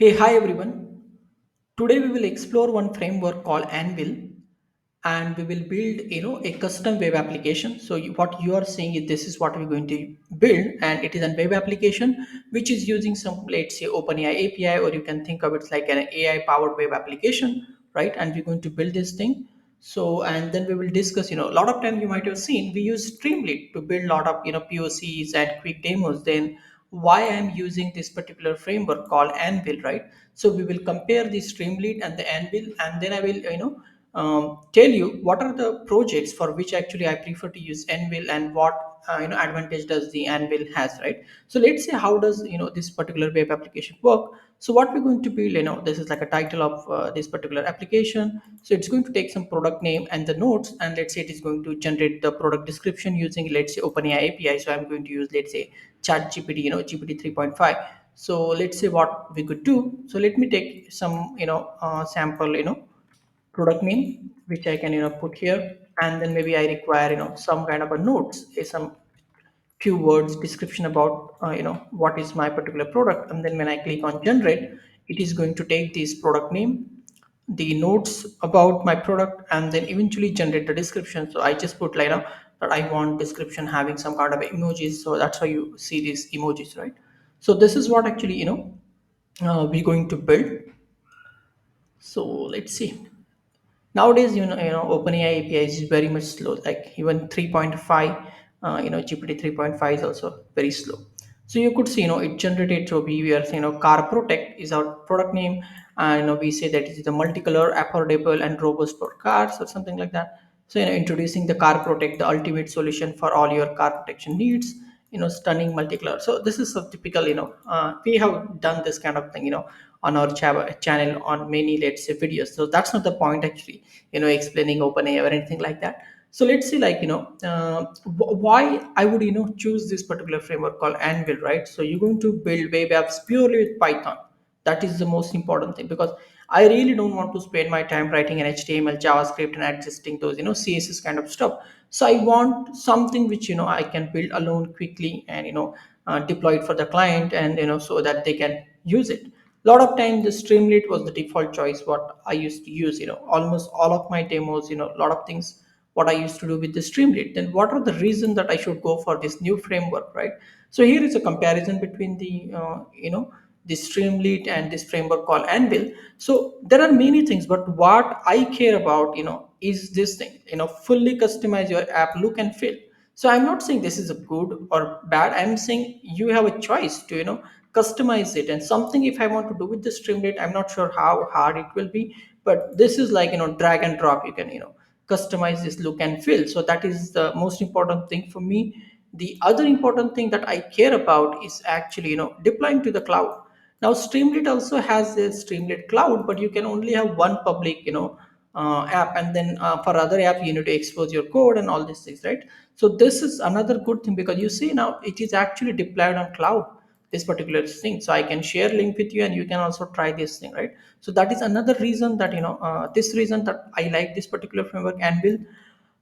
Hey, hi everyone. Today we will explore one framework called Anvil and we will build a custom web application. So what you are saying is this is what we're going to build, and it is a web application which is using some, let's say, OpenAI API, or you can think of it like an AI powered web application, right? And we're going to build this thing. So and then we will discuss, a lot of time you might have seen we use Streamlit to build a lot of POCs and quick demos. Then why I'm using this particular framework called Anvil, right? So we will compare the Streamlit and the Anvil, and then I will tell you what are the projects for which actually I prefer to use Anvil, and what advantage does the Anvil has, right? So let's say how does this particular web application work. So what we're going to build, this is like a title of this particular application. So it's going to take some product name and the nodes, and let's say it is going to generate the product description using, let's say, OpenAI API. So I'm going to use, let's say, ChatGPT, GPT 3.5. So let's say what we could do. So let me take some sample product name which I can put here, and then maybe I require some kind of a notes, some few words description about what is my particular product. And then when I click on generate, it is going to take this product name, the notes about my product, and then eventually generate the description. So I just put like that I want description having some kind of emojis, so that's why you see these emojis, right? So this is what actually we're going to build. So let's see. Nowadays, OpenAI API is very much slow. Like even 3.5, GPT 3.5 is also very slow. So you could see, it generated. So we are, Car Protect is our product name, and we say that it is the multicolor, affordable, and robust for cars or something like that. So introducing the Car Protect, the ultimate solution for all your car protection needs. Stunning multicolor. So this is a typical. We have done this kind of thing. On our channel on many, let's say, videos. So that's not the point actually, explaining OpenAI or anything like that. So let's see, like why I would choose this particular framework called Anvil, right? So you're going to build web apps purely with Python. That is the most important thing, because I really don't want to spend my time writing an HTML, JavaScript, and adjusting those CSS kind of stuff. So I want something which I can build alone quickly, and deploy it for the client, and so that they can use it. A lot of time the Streamlit was the default choice what I used to use, almost all of my demos, a lot of things what I used to do with the Streamlit. Then what are the reason that I should go for this new framework, right? So here is a comparison between the the Streamlit and this framework called Anvil. So there are many things, but what I care about, is this thing, fully customize your app look and feel. So I'm not saying this is a good or bad. I'm saying you have a choice to customize it. And something if I want to do with the Streamlit, I'm not sure how hard it will be, but this is like drag and drop. You can customize this look and feel. So that is the most important thing for me. The other important thing that I care about is actually deploying to the cloud. Now Streamlit also has a Streamlit cloud, but you can only have one public app, and then for other app you need to expose your code and all these things, right? So this is another good thing, because you see now it is actually deployed on cloud, this particular thing. So I can share link with you, and you can also try this thing, right? So that is another reason that this reason that I like this particular framework and will.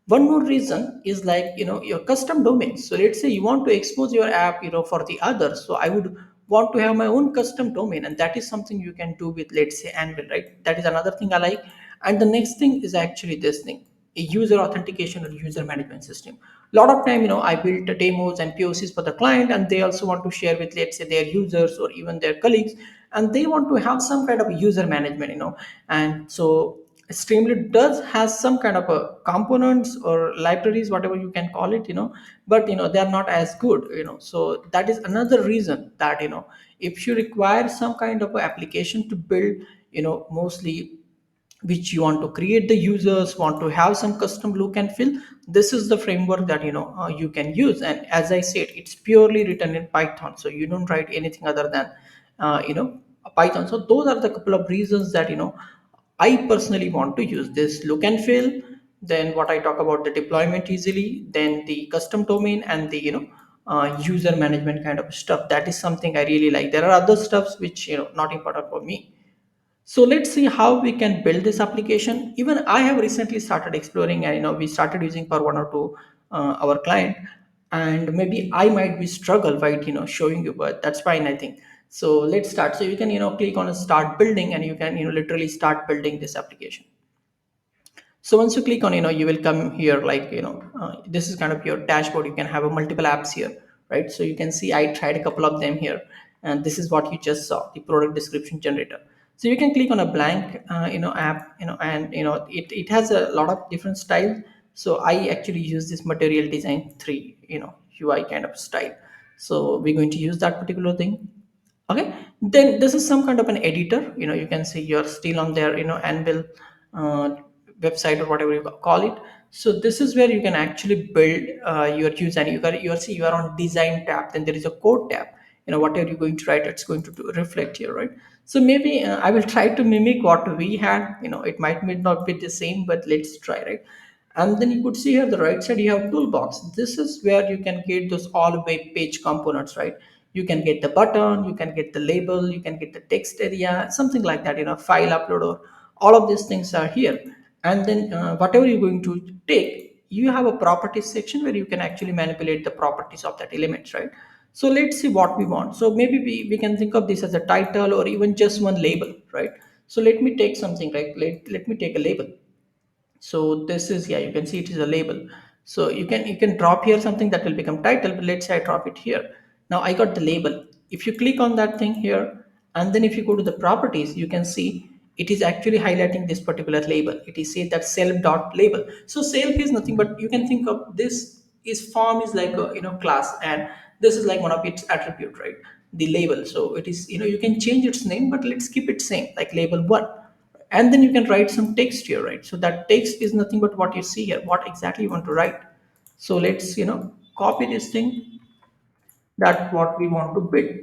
One more reason is like your custom domains. So let's say you want to expose your app for the others. So I would want to have my own custom domain, and that is something you can do with, let's say, Anvil, right? That is another thing I like. And the next thing is actually this thing, a user authentication or user management system. A lot of time I built the demos and POCs for the client, and they also want to share with, let's say, their users or even their colleagues, and they want to have some kind of user management. And so Streamlit does has some kind of a components or libraries, whatever you can call it, but they are not as good, so that is another reason that if you require some kind of a application to build, mostly which you want to create, the users want to have some custom look and feel, this is the framework that you can use. And as I said, it's purely written in Python, so you don't write anything other than Python. So those are the couple of reasons that I personally want to use this look and feel. Then what I talk about, the deployment easily, then the custom domain, and the user management kind of stuff. That is something I really like. There are other stuffs which not important for me. So let's see how we can build this application. Even I have recently started exploring, and we started using for one or two our client, and maybe I might be struggle, right? Showing you, but that's fine, I think. So let's start. So you can click on a start building, and you can literally start building this application. So once you click on, you will come here, like, this is kind of your dashboard. You can have a multiple apps here, right? So you can see I tried a couple of them here, and this is what you just saw, the product description generator. So you can click on a blank, app, and it has a lot of different styles. So I actually use this material design 3, UI kind of style. So we're going to use that particular thing. Okay, then this is some kind of an editor. You can see you're still on their Anvil uh, website, or whatever you call it. So this is where you can actually build your use, and you are on design tab, then there is a code tab. Whatever you're going to write, it's going to reflect here, right? So maybe I will try to mimic what we had. It may not be the same, but let's try, right? And then you could see here the right side you have toolbox. This is where you can get those all web page components, right? You can get the button, you can get the label, you can get the text area, something like that, file uploader. All of these things are here. And then whatever you're going to take, you have a properties section where you can actually manipulate the properties of that elements, right? So let's see what we want. So maybe we can think of this as a title, or even just one label, right? So let me take something, like let me take a label. So this is, yeah, you can see it is a label. So you can drop here something that will become title, but let's say I drop it here. Now I got the label. If you click on that thing here, and then if you go to the properties, you can see it is actually highlighting this particular label. It is say that self dot label. So self is nothing but, you can think of this is form is like a class, and this is like one of its attribute, right? The label. So it is, you can change its name, but let's keep it same, like label one. And then you can write some text here, right? So that text is nothing but what you see here, what exactly you want to write. So let's copy this thing, that what we want to build.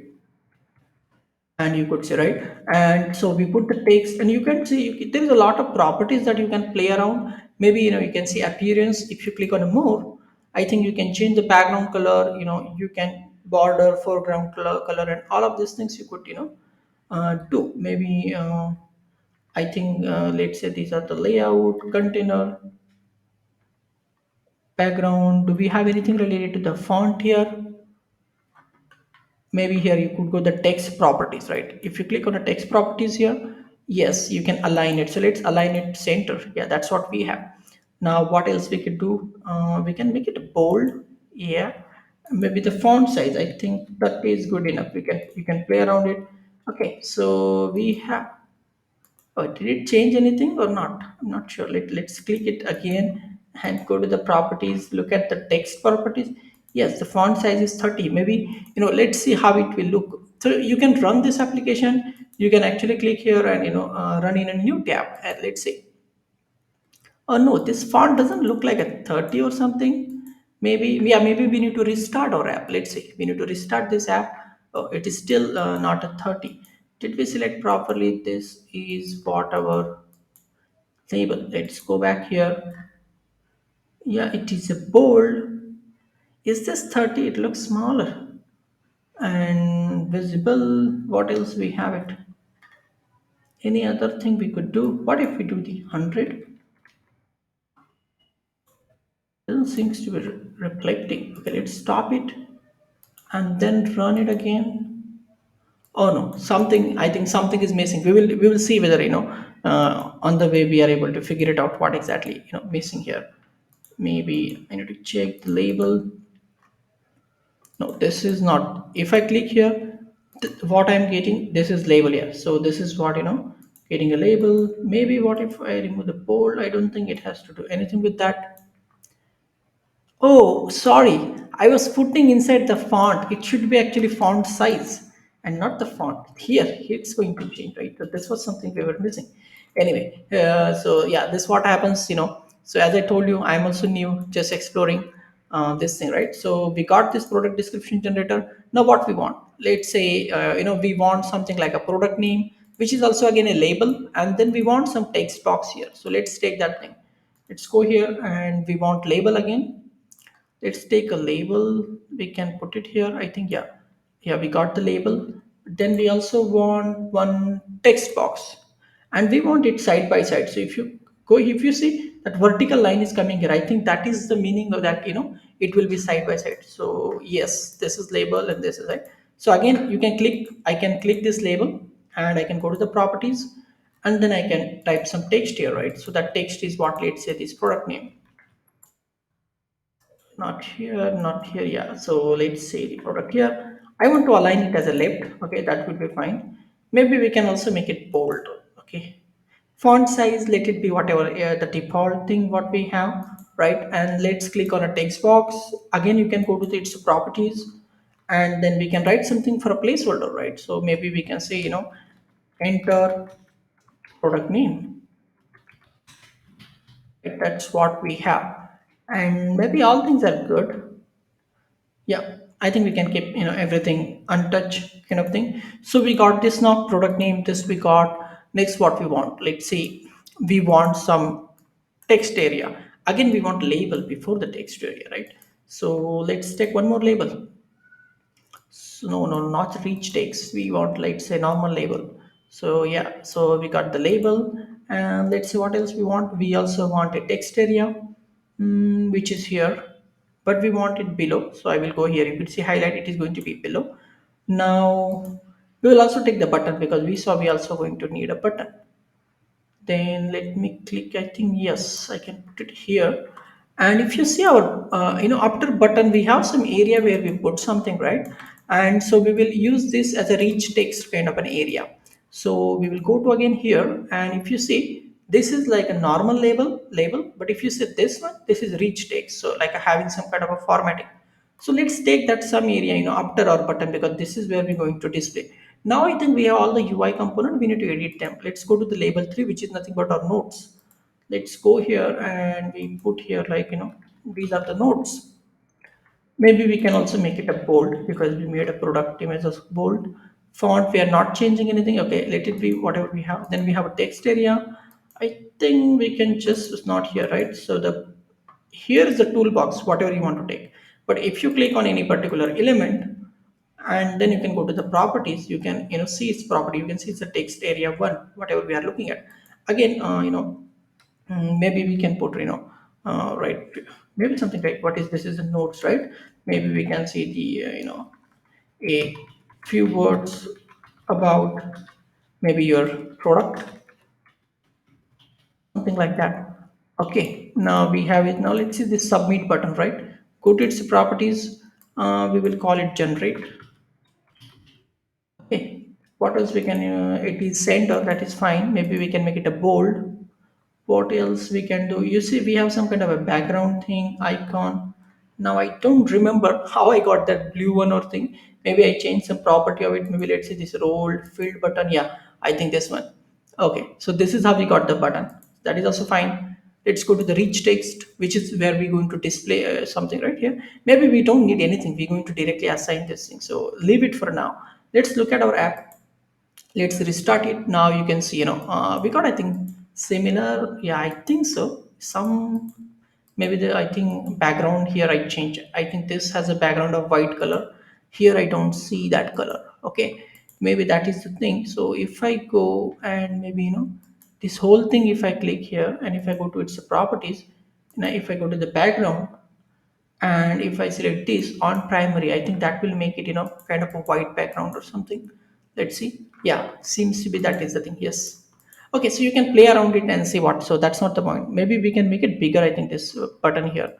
And you could say, right? And so we put the text, and you can see there is a lot of properties that you can play around. Maybe you can see appearance. If you click on more, I think you can change the background color. You can border, foreground color, and all of these things you could do. Maybe I think, let's say these are the layout, container, background. Do we have anything related to the font here? Maybe here you could go the text properties, right? If you click on the text properties here, yes, you can align it. So let's align it center. Yeah, that's what we have. Now what else we could do? We can make it bold. Yeah, maybe the font size, I think that is good enough. You can play around it. Okay, so we have, oh, did it change anything or not? I'm not sure. Let's click it again and go to the properties. Look at the text properties. Yes, the font size is 30. Maybe, let's see how it will look. So you can run this application. You can actually click here and, run in a new tab. And let's see. Oh no, this font doesn't look like a 30 or something. Maybe, yeah, maybe we need to restart our app. Let's see. We need to restart this app. Oh, it is still not a 30. Did we select properly? This is what our label. Let's go back here. Yeah, it is a bold. Is this 30? It looks smaller. And visible. What else we have it? Any other thing we could do? What if we do the 100? Doesn't seems to be reflecting. Okay, let's stop it and then run it again. Oh no, something, I think something is missing. We will see whether, on the way we are able to figure it out what exactly missing here. Maybe I need to check the label. No, this is not. If I click here, what I'm getting, this is label here. So this is what, getting a label. Maybe what if I remove the bold? I don't think it has to do anything with that. Oh, sorry. I was putting inside the font. It should be actually font size and not the font. Here, it's going to change, right? So this was something we were missing. Anyway, so yeah, this what happens. So as I told you, I'm also new, just exploring this thing, right? So we got this product description generator. Now what we want? Let's say, we want something like a product name, which is also again a label, and then we want some text box here. So let's take that thing. Let's go here, and we want label again. Let's take a label. We can put it here, I think. Yeah, yeah, we got the label. Then we also want one text box, and we want it side by side. So if you see that vertical line is coming here, I think that is the meaning of that. It will be side by side. So yes, this is label and this is right. So again, I can click this label and I can go to the properties, and then I can type some text here, right? So that text is what, let's say this product name. Not here, not here. Yeah. So let's say the product here. I want to align it as a left. Okay, that would be fine. Maybe we can also make it bold. Okay. Font size, let it be whatever the default thing what we have, right? And let's click on a text box. Again, you can go to its properties, and then we can write something for a placeholder, right? So maybe we can say, enter product name. Right? That's what we have, and maybe all things are good. Yeah, I think we can keep everything untouched kind of thing. So we got this now product name. This we got. Next, what we want? Let's see. We want some text area. Again, we want label before the text area, right? So let's take one more label. So no, no, not reach text. We want, let's say, normal label. So yeah, so we got the label, and let's see what else we want. We also want a text area, which is here, but we want it below. So I will go here. You can see highlight. It is going to be below. Now we will also take the button because we saw we also going to need a button. Then let me click. I think yes, I can put it here. And if you see our after button, we have some area where we put something, right? And so we will use this as a rich text kind of an area. So we will go to again here, and if you see, this is like a normal label, but if you see this one, this is rich text, so like having some kind of a formatting. So let's take that some area, after our button, because this is where we're going to display. Now I think we have all the UI component. We need to edit them. Let's go to the label 3, which is nothing but our nodes. Let's go here and we put here like, these are the nodes. Maybe we can also make it a bold because we made a product image as bold. Font, we are not changing anything. Okay, let it be whatever we have. Then we have a text area. I think we can just, it's not here, right? So the here is the toolbox, whatever you want to take. But if you click on any particular element, and then you can go to the properties, you can see its property. You can see it's a text area one, whatever we are looking at. Again, maybe we can put right, maybe something like, what is this, is the notes, right? Maybe we can see the a few words about maybe your product, something like that. Okay, now we have it. Now let's see this submit button, right? Go to its properties. We will call it generate. Okay, what else we can, it is center, that is fine. Maybe we can make it a bold. What else we can do? You see, we have some kind of a background thing, icon. Now I don't remember how I got that blue one or thing. Maybe I changed some property of it. Maybe let's say this rolled field button. Yeah, I think this one. Okay, so this is how we got the button. That is also fine. Let's go to the rich text, which is where we're going to display something right here. Maybe we don't need anything. We're going to directly assign this thing. So leave it for now. Let's look at our app. Let's restart it. Now you can see, we got, I think, similar. Yeah, I think so. Some, maybe the, I think, background here I changed. I think this has a background of white color. Here I don't see that color. Okay, maybe that is the thing. So if I go and maybe, this whole thing, if I click here and if I go to its properties, now if I go to the background, and if I select this on primary, I think that will make it, kind of a white background or something. Let's see. Yeah, seems to be that is the thing. Yes. Okay, so you can play around it and see what. So that's not the point. Maybe we can make it bigger. I think this button here.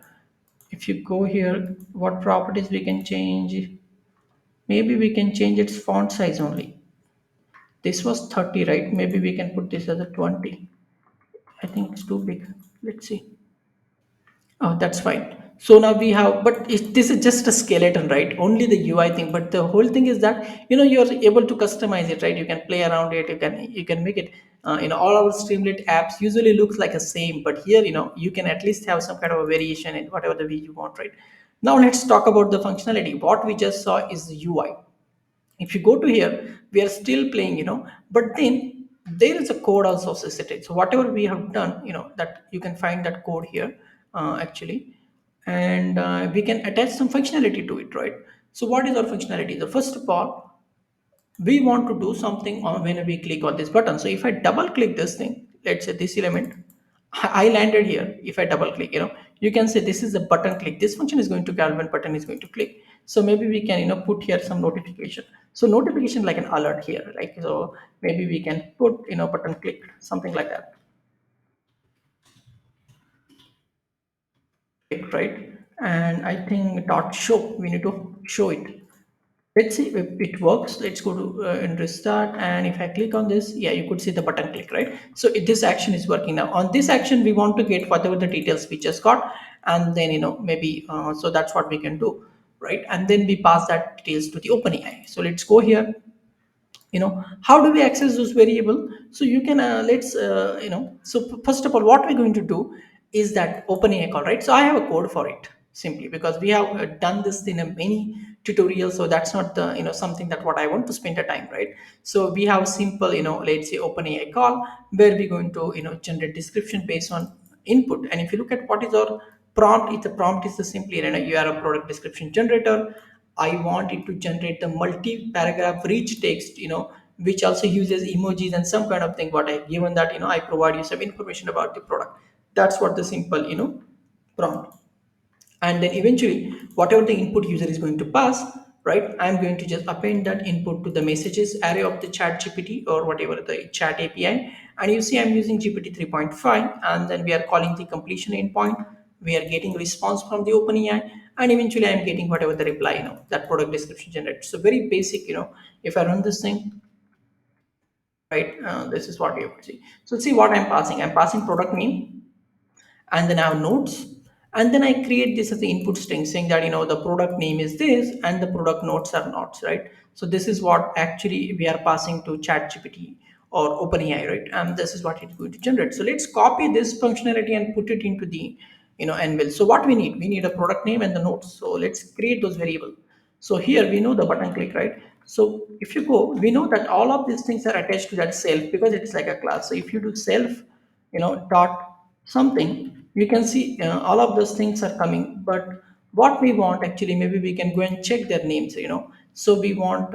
If you go here, what properties we can change? Maybe we can change its font size only. This was 30, right? Maybe we can put this as a 20. I think it's too big. Let's see. Oh, that's fine. So now we have, but this is just a skeleton, right? Only the UI thing, but the whole thing is that you're able to customize it, right? You can play around it. You can make it. All our Streamlit apps usually looks like a same, but here you can at least have some kind of a variation in whatever the way you want, right? Now let's talk about the functionality. What we just saw is the UI. If you go to here, we are still playing, but then there is a code also associated. So whatever we have done, that you can find that code here, actually, and we can attach some functionality to it, right? So what is our functionality? The first of all, we want to do something on when we click on this button. So if I double click this thing, let's say this element, I landed here. If I double click, you can say this is a button click. This function is going to call when button is going to click. So maybe we can put here some notification. So notification like an alert here, like, so maybe we can put button click, something like that, click, right? And I think dot show, we need to show it. Let's see if it works. Let's go to and restart, and if I click on this, yeah, you could see the button click, right? So this action is working now. On this action we want to get whatever the details we just got, and then maybe so that's what we can do, right? And then we pass that details to the OpenAI. So let's go here. How do we access those variable? So you can let's so first of all, what we're going to do is that OpenAI call, right? So I have a code for it, simply because we have done this in a many tutorials, so that's not the something that what I want to spend the time, right? So we have a simple let's say OpenAI call, where we're going to generate description based on input. And if you look at what is our prompt, if the prompt is the simply you are a product description generator, I want it to generate the multi-paragraph rich text, which also uses emojis and some kind of thing. What I given that, I provide you some information about the product. That's what the simple, prompt. And then eventually, whatever the input user is going to pass, right? I'm going to just append that input to the messages array of the chat GPT or whatever the chat API. And you see, I'm using GPT 3.5, and then we are calling the completion endpoint. We are getting response from the OpenAI, and eventually I'm getting whatever the reply, that product description generated. So very basic, if I run this thing, right, this is what we have to see. So see what I'm passing. I'm passing product name, and then I have notes, and then I create this as the input string saying that the product name is this and the product notes are notes, right? So this is what actually we are passing to ChatGPT or OpenAI, right? And this is what it's going to generate. So let's copy this functionality and put it into the Anvil. So what we need a product name and the notes. So let's create those variable. So here we know the button click, right? So if you go, we know that all of these things are attached to that self because it's like a class. So if you do self, dot something, you can see all of those things are coming. But what we want actually, maybe we can go and check their names. So we want,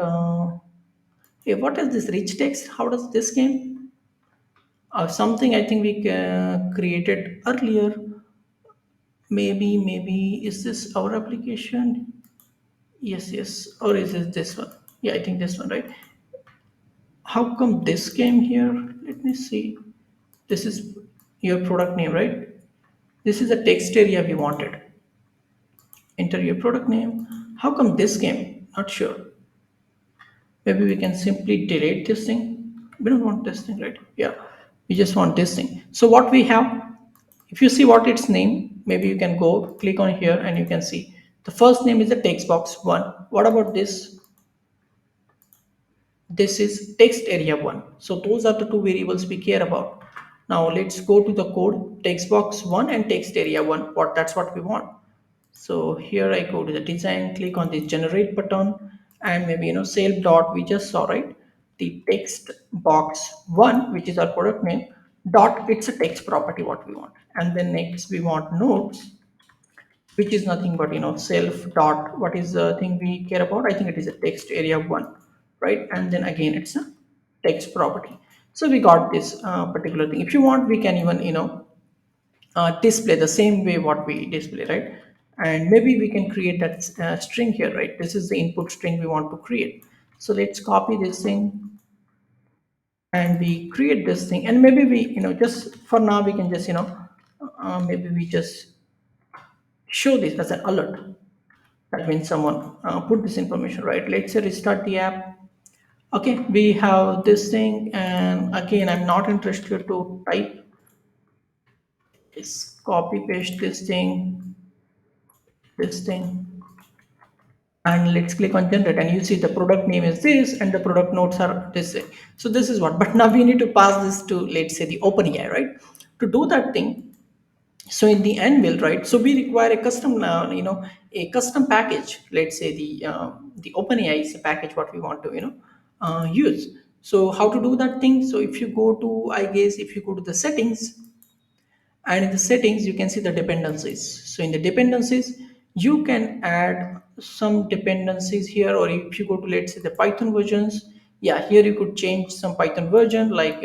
hey, what is this rich text? How does this game? Something I think we created earlier. Maybe is this our application? Yes, yes. Or is it this one? Yeah, I think this one, right? How come this came here? Let me see. This is your product name, right? This is the text area we wanted. Enter your product name. How come this came? Not sure. Maybe we can simply delete this thing. We don't want this thing, right? Yeah, we just want this thing. So what we have, if you see what its name, maybe you can go click on here and you can see the first name is the text box one. What about this? This is text area one. So those are the two variables we care about. Now let's go to the code, text box one and text area one. That's what we want. So here I go to the design, click on the generate button, and maybe save dot we just saw, right? The text box one, which is our product name, dot, it's a text property what we want. And then next we want nodes, which is nothing but self dot, what is the thing we care about? I think it is a text area one, right? And then again it's a text property. So we got this particular thing. If you want, we can even display the same way what we display, right? And maybe we can create that string here, right? This is the input string we want to create. So let's copy this thing and we create this thing, and maybe we just for now we can just maybe we just show this as an alert. That means someone put this information, right? Let's say restart the app. Okay, we have this thing, and again I'm not interested to type. Just copy paste this thing, and let's click on generate, and you see the product name is this and the product notes are this way. So this is what, but now we need to pass this to, let's say, the OpenAI, right? To do that thing, so in the Anvil, right, so we require a custom a custom package. Let's say the OpenAI is a package what we want to use. So how to do that thing? So if you go to, I guess if you go to the settings, and in the settings you can see the dependencies. So in the dependencies you can add some dependencies here, or if you go to, let's say, the Python versions, yeah, here you could change some Python version, like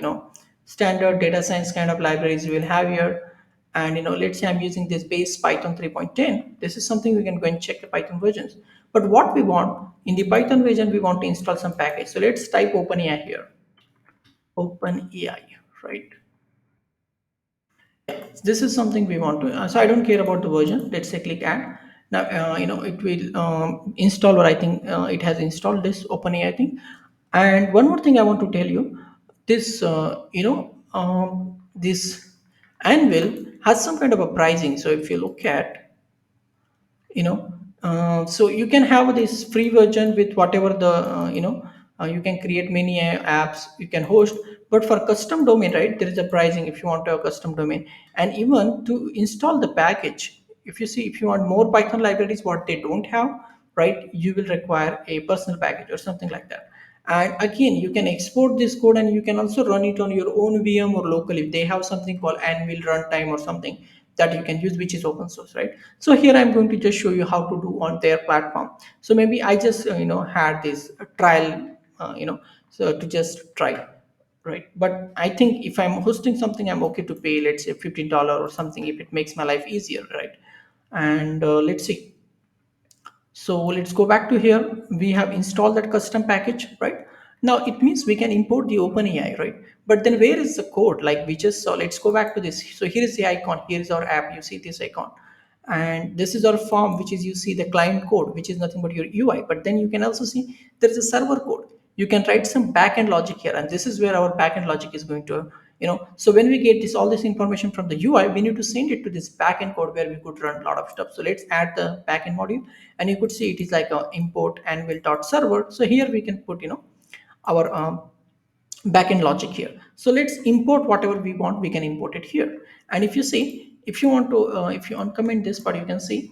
standard data science kind of libraries you will have here. And let's say I'm using this base Python 3.10. This is something we can go and check the Python versions. But what we want in the Python version, we want to install some package. So let's type OpenAI here. OpenAI, right? This is something we want to, so I don't care about the version. Let's say click add. Now it will install, or I think it has installed this OpenAI thing. And one more thing I want to tell you, this this Anvil has some kind of a pricing. So if you look at, so you can have this free version with whatever the you can create many apps you can host. But for custom domain, right, there is a pricing if you want to have custom domain. And even to install the package, if you see, if you want more Python libraries what they don't have, right, you will require a personal package or something like that. And again, you can export this code and you can also run it on your own VM or locally. They have something called Anvil runtime or something that you can use, which is open source, right? So here I'm going to just show you how to do on their platform. So maybe I just had this trial, so to just try, right? But I think if I'm hosting something, I'm okay to pay, let's say $15 or something, if it makes my life easier, right? And let's see. So let's go back to here. We have installed that custom package, right? Now it means we can import the OpenAI, right? But then where is the code? Like we just saw, let's go back to this. So here is the icon. Here is our app. You see this icon. And this is our form, which is, you see the client code, which is nothing but your UI. But then you can also see there is a server code. You can write some backend logic here. And this is where our backend logic is going to, so when we get this, all this information from the UI, we need to send it to this backend code where we could run a lot of stuff. So let's add the backend module, and you could see it is like a import anvil.server. So here we can put, our backend logic here. So let's import whatever we want. We can import it here. And if you see, if you want to, if you uncomment this part, you can see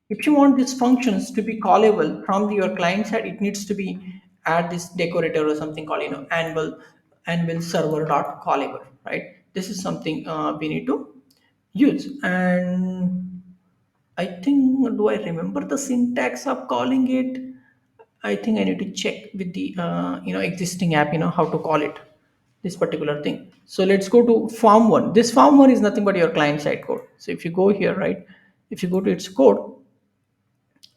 if you want these functions to be callable from your client side, it needs to be add this decorator or something called Anvil server dot callable, right? This is something we need to use. And I think, do I remember the syntax of calling it? I think I need to check with the existing app, how to call it, this particular thing. So let's go to form one. This form one is nothing but your client side code. So if you go here, right, if you go to its code,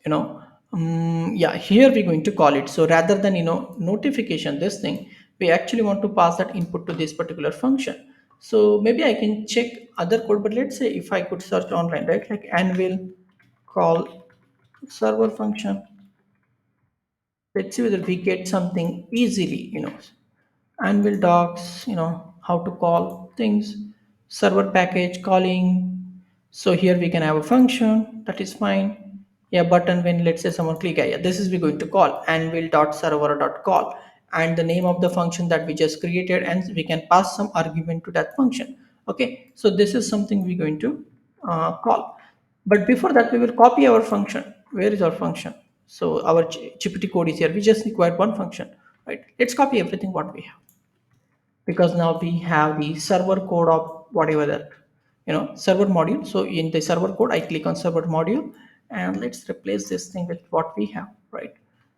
yeah, here we're going to call it. So rather than notification, this thing, we actually want to pass that input to this particular function. So maybe I can check other code, but let's say if I could search online, right, like Anvil call server function, let's see whether we get something easily, Anvil docs, how to call things, server package calling. So here we can have a function, that is fine. Yeah, button when let's say someone click, yeah, this is we're going to call anvil.server.call, and the name of the function that we just created, and we can pass some argument to that function. Okay, so this is something we're going to call. But before that, we will copy our function. Where is our function? So our GPT code is here. We just require one function, right? Let's copy everything what we have, because now we have the server code of whatever that, server module. So in the server code, I click on server module, and let's replace this thing with what we have, right?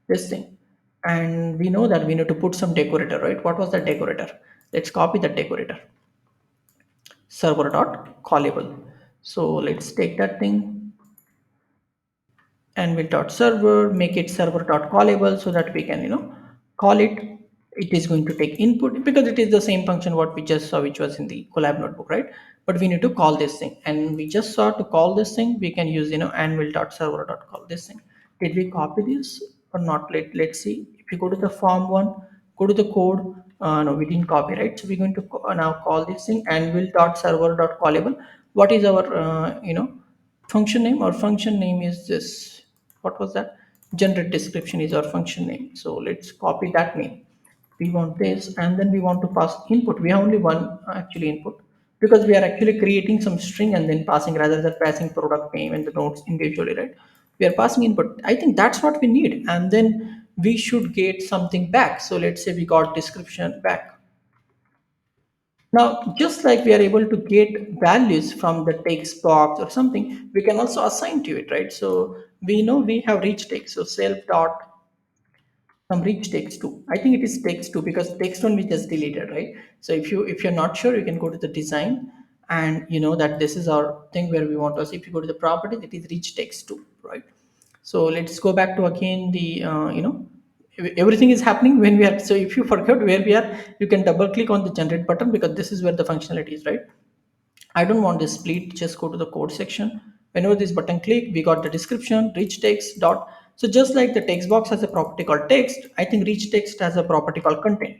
This thing. And we know that we need to put some decorator, right? What was the decorator? Let's copy the decorator, server dot callable. So let's take that thing, anvil.server, make it server.callable, so that we can call it. It is going to take input because it is the same function what we just saw, which was in the collab notebook, right? But we need to call this thing, and we just saw to call this thing we can use anvil.server.call this thing. Did we copy this or not? Let's see. If you go to the form one, go to the code. No, we didn't copy, right? So we're going to now call this thing anvil.server.callable. What is our function name? Our function name is this. What was that? Generate description is our function name. So let's copy that name. We want this, and then we want to pass input. We have only one actually input, because we are actually creating some string and then passing, rather than passing product name and the nodes individually, right? We are passing input. I think that's what we need, and then we should get something back. So let's say we got description back. Now, just like we are able to get values from the text box or something, we can also assign to it, right? So we know we have rich text. So self dot some rich text too. I think it is text too, because text one we just deleted, right? So if you're not sure, you can go to the design, and you know that this is our thing where we want to see. If you go to the properties, it is rich text too, right? So let's go back to again the everything is happening when we are. So if you forget where we are, you can double click on the generate button, because this is where the functionality is, right? I don't want this split. Just go to the code section. Whenever this button click, we got the description, rich text dot. So just like the text box has a property called text, I think rich text has a property called content.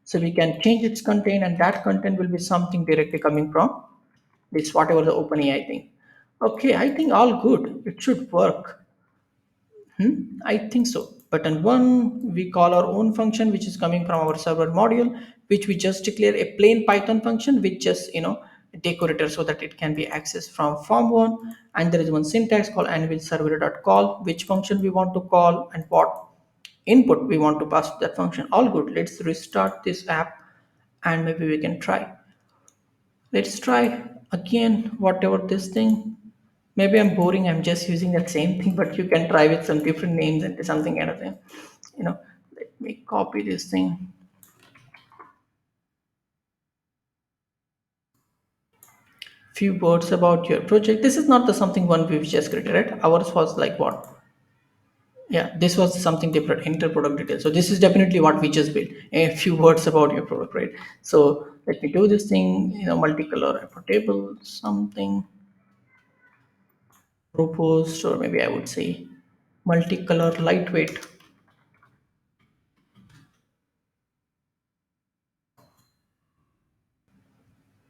So we can change its content, and that content will be something directly coming from this whatever the OpenAI thing. Okay, I think all good. It should work. I think so. Button one, we call our own function, which is coming from our server module, which we just declare a plain Python function with just decorator so that it can be accessed from form one. And there is one syntax called Anvil Server.call, which function we want to call and what input we want to pass to that function. All good. Let's restart this app and maybe we can try. Let's try again, whatever this thing. Maybe I'm boring, I'm just using that same thing, but you can try with some different names and something kind of thing. You know, let me copy this thing. Few words about your project. This is not the something one we've just created, right? Ours was like what? Yeah, this was something different, enter product details. So this is definitely what we just built. A few words about your product, right? So let me do this thing, multicolor, table, something proposed, or maybe I would say multicolor, lightweight,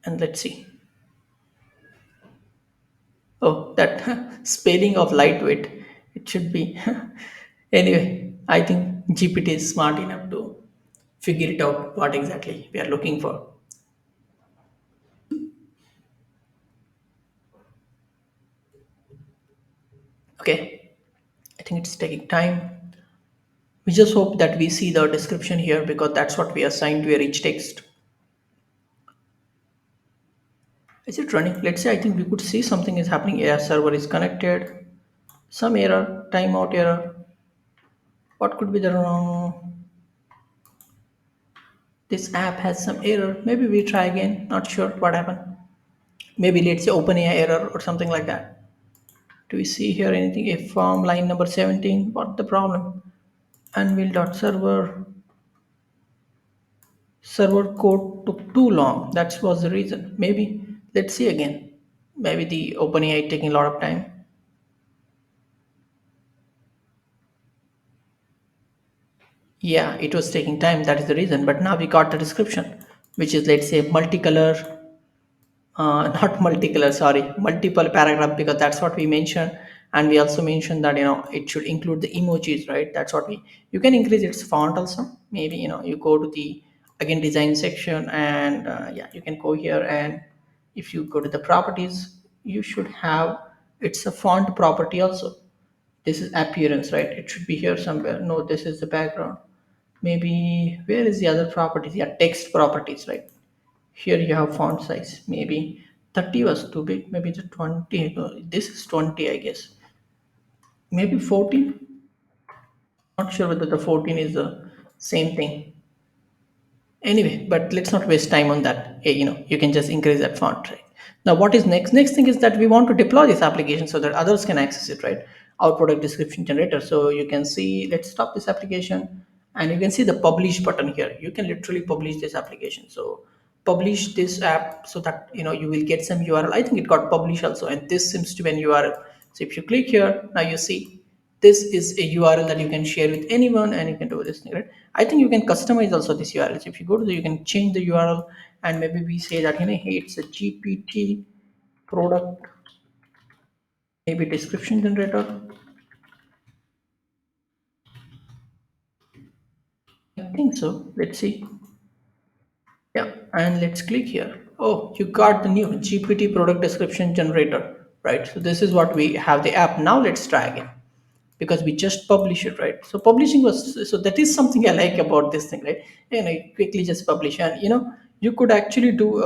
and let's see. Oh, that spelling of lightweight, it should be. Anyway, I think GPT is smart enough to figure it out what exactly we are looking for. Okay, I think it's taking time. We just hope that we see the description here, because that's what we assigned to a rich text. Is it running? Let's say I think we could see something is happening. AI server is connected. Some error, timeout error. What could be the wrong? This app has some error. Maybe we try again. Not sure what happened. Maybe let's say OpenAI error or something like that. Do we see here anything? A form line number 17. What the problem? Anvil.server server code took too long. That was the reason. Maybe let's see again. Maybe the OpenAI taking a lot of time. Yeah, it was taking time. That is the reason. But now we got the description, which is let's say multicolor, not multicolor, sorry, multiple paragraph, because that's what we mentioned. And we also mentioned that it should include the emojis, right? That's what we. You can increase its font also. Maybe you go to the again design section, and yeah, you can go here, and if you go to the properties, you should have it's a font property also. This is appearance, right? It should be here somewhere. No, this is the background. Maybe where is the other properties? Yeah, text properties, right? Here you have font size. Maybe 30 was too big. Maybe the 20. No, this is 20, I guess. Maybe 14. Not sure whether the 14 is the same thing. Anyway, but let's not waste time on that. You can just increase that font, right? Now what is next thing is that we want to deploy this application so that others can access it, right? Our product description generator. So you can see, let's stop this application, and you can see the publish button here. You can literally publish this application. So publish this app so that you will get some URL. I think it got published also, and this seems to be an URL. So if you click here, now you see this is a URL that you can share with anyone, and you can do this thing, right? I think you can customize also this URL. So if you go to you can change the URL, and maybe we say that hey, it's a GPT product, maybe description generator. I think so. Let's see. Yeah, and let's click here. Oh, you got the new GPT product description generator, right? So this is what we have the app. Now let's try again, because we just publish it, right? So publishing was, so that is something I like about this thing, right? You quickly just publish, and you could actually do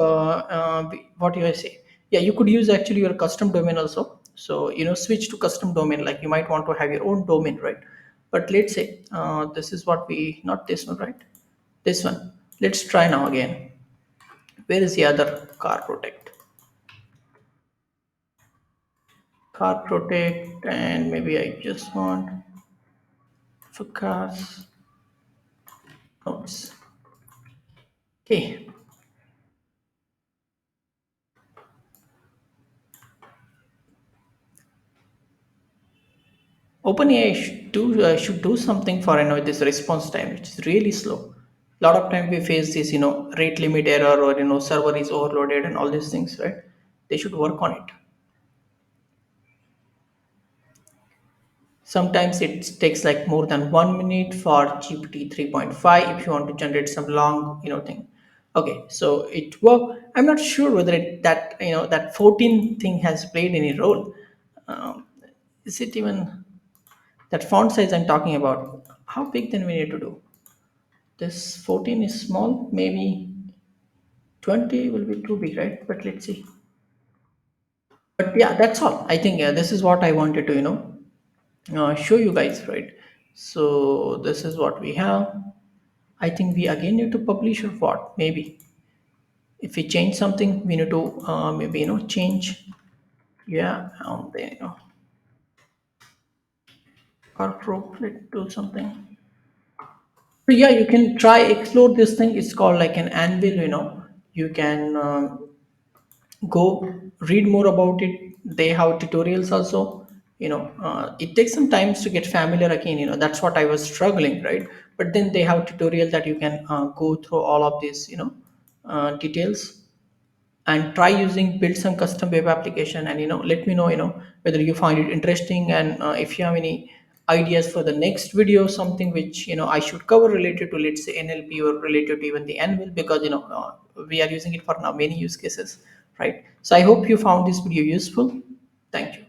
what do I say? Yeah, you could use actually your custom domain also. So switch to custom domain, like you might want to have your own domain, right? But let's say this is what we, not this one, right? This one. Let's try now again. Where is the other car protect? car protect, and maybe I just want for cars notes. Okay. OpenAI should do something for this response time, which is really slow. A lot of time we face this rate limit error, or server is overloaded and all these things, right? They should work on it. Sometimes it takes like more than 1 minute for GPT 3.5 if you want to generate some long thing. Okay, so it worked. I'm not sure whether that that 14 thing has played any role. Um, is it even that font size I'm talking about? How big then we need to do? This 14 is small, maybe 20 will be too big, right? But let's see. But yeah, that's all. I think this is what I wanted to, show you guys, right? So this is what we have. I think we again need to publish or what? Maybe if we change something, we need to maybe change. Yeah, then or let's do something. So yeah, you can try explore this thing. It's called like an anvil. You can go read more about it. They have tutorials also. It takes some time to get familiar again. That's what I was struggling, right? But then they have tutorial that you can go through all of these details and try using build some custom web application, and let me know whether you find it interesting, and if you have any ideas for the next video, something which I should cover related to, let's say, NLP, or related to even the Anvil, because we are using it for now many use cases, right? So I hope you found this video useful. Thank you.